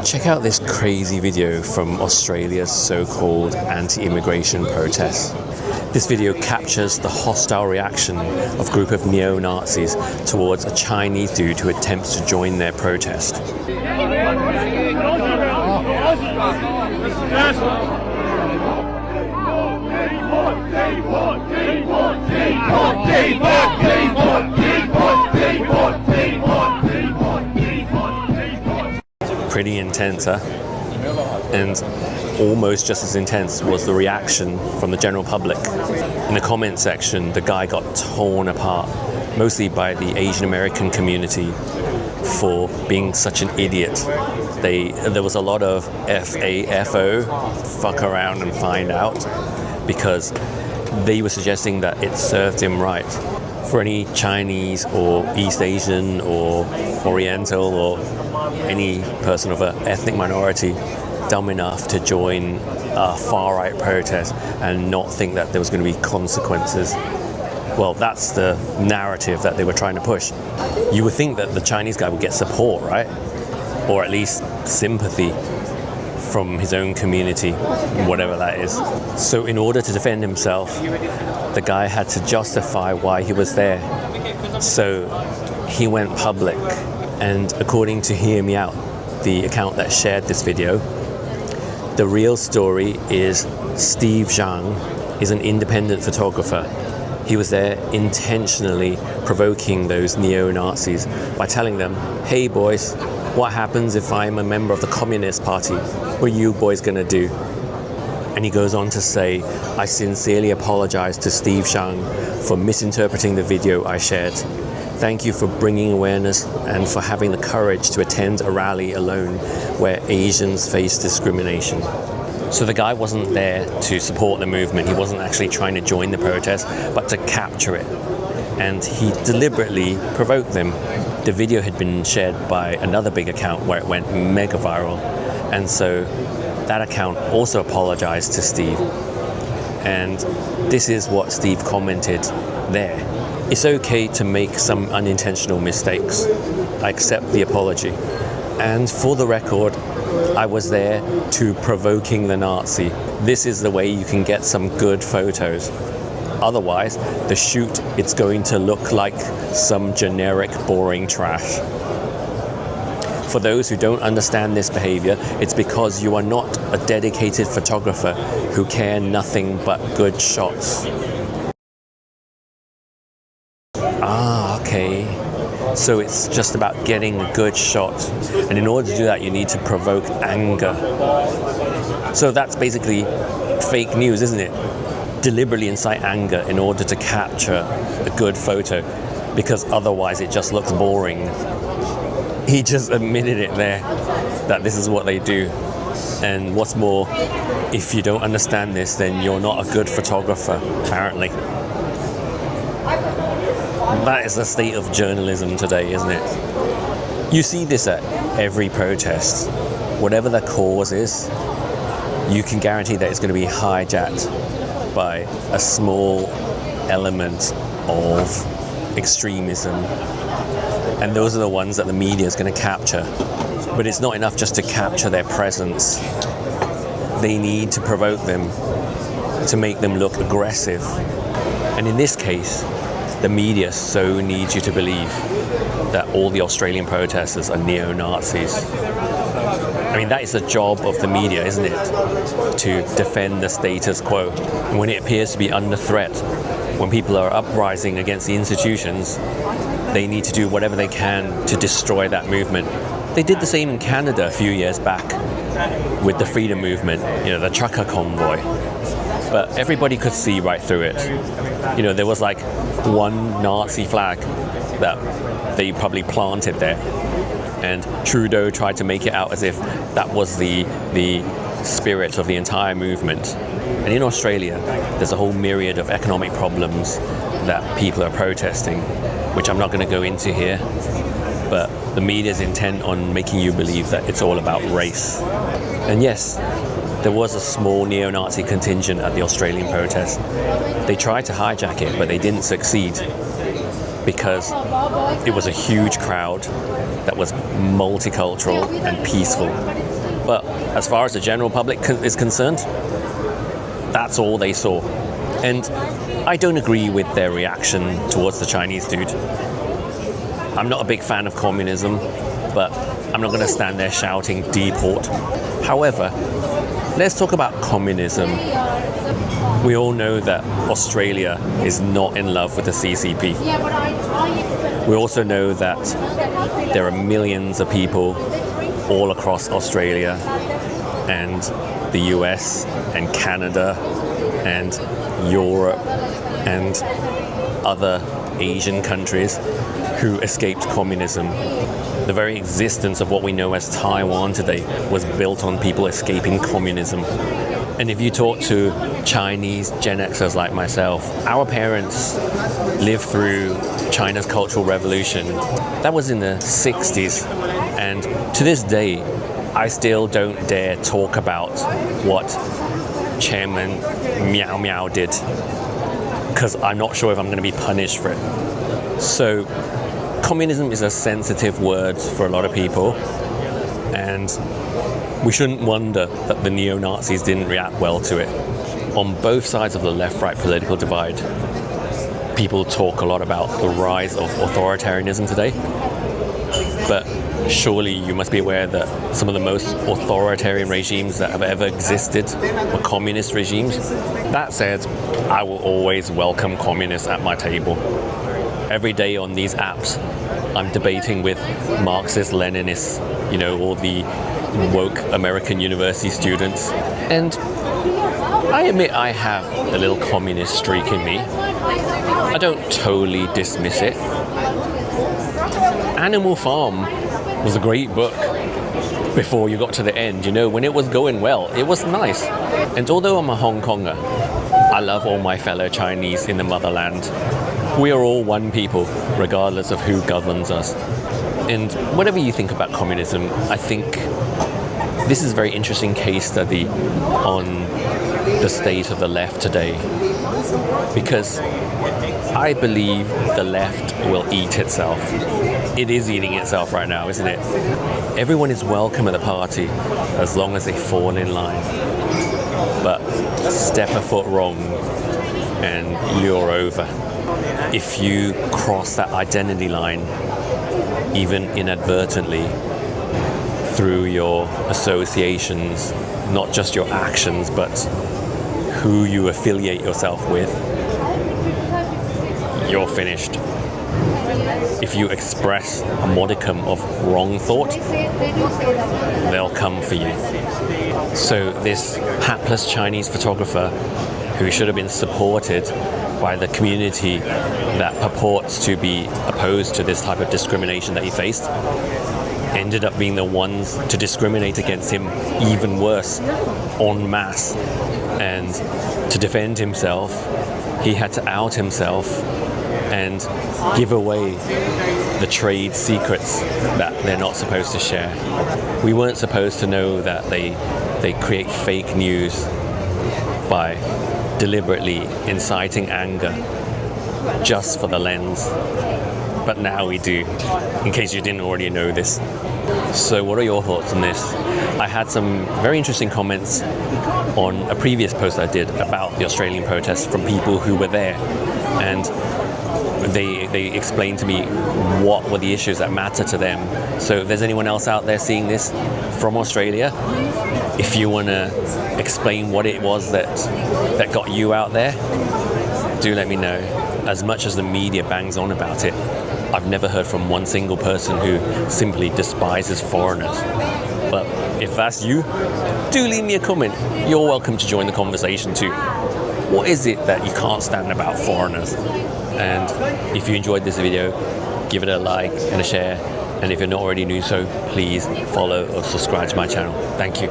Check out this crazy video from Australia's so-called anti-immigration protests. This video captures the hostile reaction of a group of neo-Nazis towards a Chinese dude who attempts to join their protest. Pretty intense, huh? And almost just as intense was the reaction from the general public. In the comment section, the guy got torn apart, mostly by the Asian American community for being such an idiot. There was a lot of FAFO, fuck around and find out, because they were suggesting that it served him right. For any Chinese or East Asian or Oriental or any person of an ethnic minority dumb enough to join a far-right protest and not think that there was going to be consequences. Well, that's the narrative that they were trying to push. You would think that the Chinese guy would get support, right? Or at least sympathy from his own community, whatever that is. So in order to defend himself, the guy had to justify why he was there. So he went public, and according to Hear Me Out, the account that shared this video, the real story is Steve Zhang is an independent photographer. He was there intentionally provoking those neo-Nazis by telling them, hey boys, what happens if I'm a member of the Communist Party? What are you boys gonna do? And he goes on to say, I sincerely apologize to Steve Zhang for misinterpreting the video I shared. Thank you for bringing awareness and for having the courage to attend a rally alone where Asians face discrimination. So the guy wasn't there to support the movement. He wasn't actually trying to join the protest, but to capture it. And he deliberately provoked them. The video had been shared by another big account where it went mega viral. And so that account also apologized to Steve. And this is what Steve commented there. It's okay to make some unintentional mistakes. I accept the apology. And for the record, I was there to provoking the Nazi. This is the way you can get some good photos. Otherwise, the shoot, it's going to look like some generic, boring trash. For those who don't understand this behavior, it's because you are not a dedicated photographer who care nothing but good shots. Okay. So it's just about getting a good shot. And in order to do that, you need to provoke anger. So that's basically fake news, isn't it? Deliberately incite anger in order to capture a good photo, because otherwise it just looks boring. He just admitted it there, that this is what they do. And what's more, if you don't understand this, then you're not a good photographer, apparently. That is the state of journalism today, isn't it? You see this at every protest. Whatever the cause is, you can guarantee that it's going to be hijacked by a small element of extremism. And those are the ones that the media is going to capture. But it's not enough just to capture their presence. They need to provoke them, to make them look aggressive. And in this case, the media so needs you to believe that all the Australian protesters are neo-Nazis. I mean, that is the job of the media, isn't it? To defend the status quo. And when it appears to be under threat, when people are uprising against the institutions, they need to do whatever they can to destroy that movement. They did the same in Canada a few years back with the freedom movement, the trucker convoy. But everybody could see right through it. There was like one Nazi flag that they probably planted there. And Trudeau tried to make it out as if that was the spirit of the entire movement. And in Australia, there's a whole myriad of economic problems that people are protesting, which I'm not going to go into here. But the media's intent on making you believe that it's all about race. And yes, there was a small neo-Nazi contingent at the Australian protest. They tried to hijack it, but they didn't succeed because it was a huge crowd that was multicultural and peaceful. But as far as the general public is concerned, that's all they saw. And I don't agree with their reaction towards the Chinese dude. I'm not a big fan of communism, but I'm not going to stand there shouting deport. However, let's talk about communism. We all know that Australia is not in love with the CCP. We also know that there are millions of people all across Australia and the US and Canada and Europe and other Asian countries who escaped communism. The very existence of what we know as Taiwan today was built on people escaping communism. And if you talk to Chinese Gen Xers like myself, our parents lived through China's Cultural Revolution. That was in the 60s. And to this day, I still don't dare talk about what Chairman Meow Meow did, because I'm not sure if I'm going to be punished for it. So communism is a sensitive word for a lot of people, and we shouldn't wonder that the neo-Nazis didn't react well to it. On both sides of the left-right political divide, people talk a lot about the rise of authoritarianism today, but surely you must be aware that some of the most authoritarian regimes that have ever existed were communist regimes. That said, I will always welcome communists at my table. Every day on these apps, I'm debating with Marxist Leninists, all the woke American university students. And I admit I have a little communist streak in me. I don't totally dismiss it. Animal Farm was a great book before you got to the end. When it was going well, it was nice. And although I'm a Hong Konger, I love all my fellow Chinese in the motherland. We are all one people, regardless of who governs us. And whatever you think about communism, I think this is a very interesting case study on the state of the left today. Because I believe the left will eat itself. It is eating itself right now, isn't it? Everyone is welcome at the party as long as they fall in line. But step a foot wrong and you're over. If you cross that identity line, even inadvertently, through your associations, not just your actions, but who you affiliate yourself with, you're finished. If you express a modicum of wrong thought, they'll come for you. So this hapless Chinese photographer, who should have been supported by the community that purports to be opposed to this type of discrimination that he faced, ended up being the ones to discriminate against him even worse, en masse. And to defend himself, he had to out himself and give away the trade secrets that they're not supposed to share. We weren't supposed to know that they create fake news by deliberately inciting anger just for the lens. But now we do, in case you didn't already know this. So what are your thoughts on this? I had some very interesting comments on a previous post I did about the Australian protests from people who were there, and they explained to me what were the issues that matter to them. So if there's anyone else out there seeing this from Australia, if you want to explain what it was that got you out there, do let me know. As much as the media bangs on about it, I've never heard from one single person who simply despises foreigners. But if that's you, do leave me a comment. You're welcome to join the conversation too. What is it that you can't stand about foreigners? And if you enjoyed this video, give it a like and a share. And if you're not already new, so please follow or subscribe to my channel. Thank you.